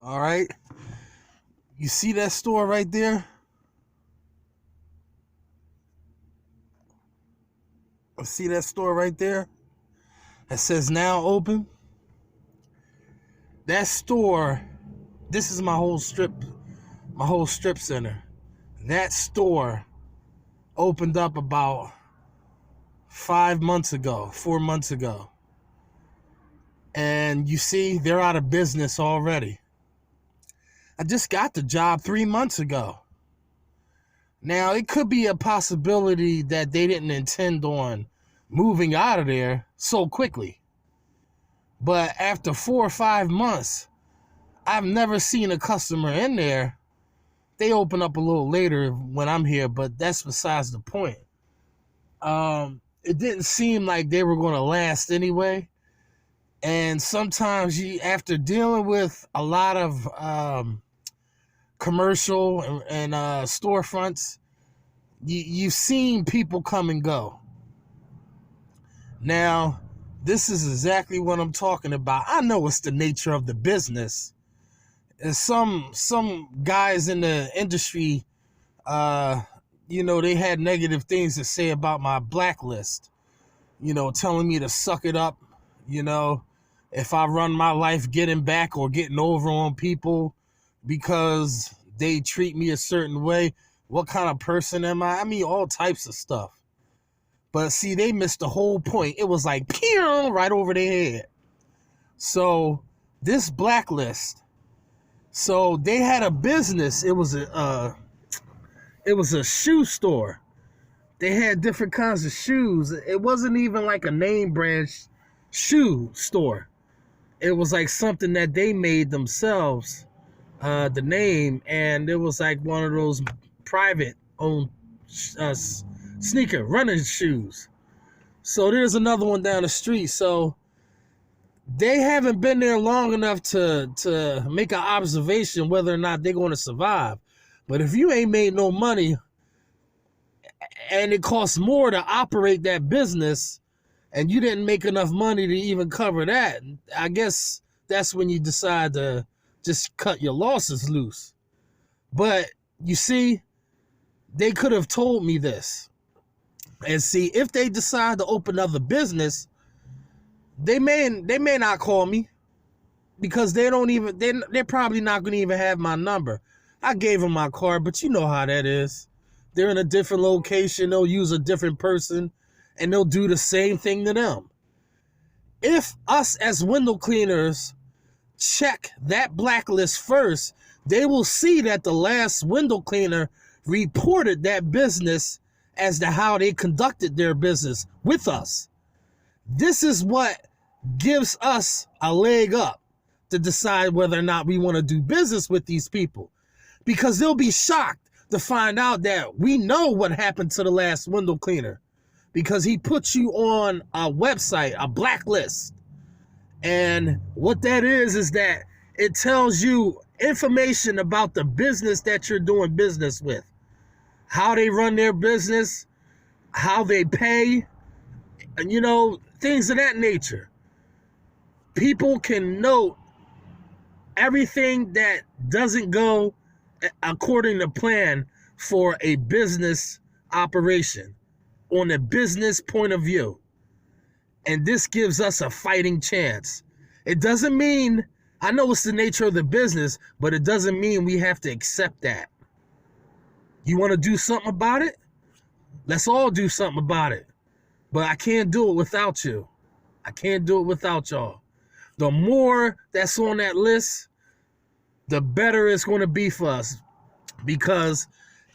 All right. You see that store right there? See that store right there? That says now open. That store, this is my whole strip center. That store opened up about 4 months ago. And you see, they're out of business already. I just got the job 3 months ago. Now, it could be a possibility that they didn't intend on moving out of there so quickly. But after 4 or 5 months, I've never seen a customer in there. They open up a little later when I'm here, but that's besides the point. It didn't seem like they were going to last anyway. And sometimes after dealing with a lot of commercial and storefronts, you've seen people come and go. Now, this is exactly what I'm talking about. I know it's the nature of the business. And some guys in the industry, they had negative things to say about my Blacklist. Telling me to suck it up. If I run my life getting back or getting over on people because they treat me a certain way. What kind of person am I? I mean, all types of stuff. But see, they missed the whole point. It was like, pew, right over their head. So this Blacklist, so they had a business. It was a shoe store. They had different kinds of shoes. It wasn't even like a name brand shoe store. It was like something that they made themselves, the name, and it was like one of those private owned sneaker running shoes. So there's another one down the street. So they haven't been there long enough to make an observation whether or not they're going to survive. But if you ain't made no money and it costs more to operate that business and you didn't make enough money to even cover that, I guess that's when you decide to just cut your losses loose. But you see, they could have told me this. And see, if they decide to open another business, they may not call me because they're probably not going to even have my number. I gave them my card, but you know how that is. They're in a different location. They'll use a different person and they'll do the same thing to them. If us as window cleaners check that Blacklist first, they will see that the last window cleaner reported that business as to how they conducted their business with us. This is what gives us a leg up to decide whether or not we want to do business with these people, because they'll be shocked to find out that we know what happened to the last window cleaner because he put you on a website, a Blacklist. And what that is that it tells you information about the business that you're doing business with, how they run their business, how they pay, and things of that nature. People can note everything that doesn't go according to plan for a business operation on a business point of view. And this gives us a fighting chance. It doesn't mean, I know it's the nature of the business, but it doesn't mean we have to accept that. You want to do something about it? Let's all do something about it. But I can't do it without you. I can't do it without y'all. The more that's on that list, the better it's going to be for us, because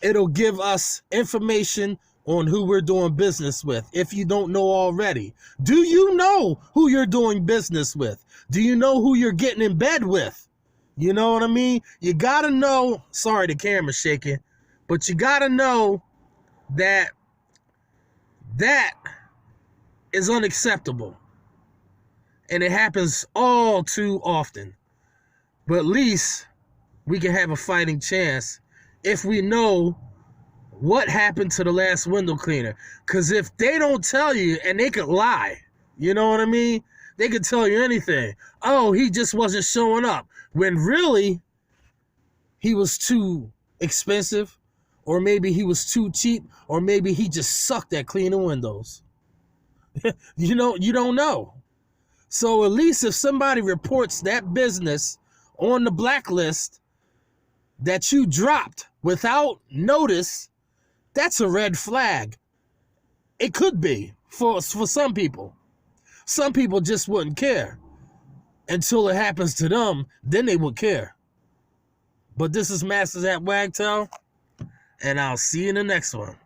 it'll give us information on who we're doing business with. If you don't know already, do you know who you're doing business with? Do you know who you're getting in bed with? You know what I mean? You got to know, sorry, the camera's shaking, but you got to know that is unacceptable. And it happens all too often. But at least we can have a fighting chance if we know what happened to the last window cleaner. Because if they don't tell you, and they could lie, you know what I mean? They could tell you anything. Oh, he just wasn't showing up. when really he was too expensive, or maybe he was too cheap, or maybe he just sucked at cleaning windows. You don't know. So at least if somebody reports that business on the blacklist that you dropped without notice, that's a red flag. It could be for some people. Some people just wouldn't care until it happens to them. Then they would care. But this is Masters at Wagtail, and I'll see you in the next one.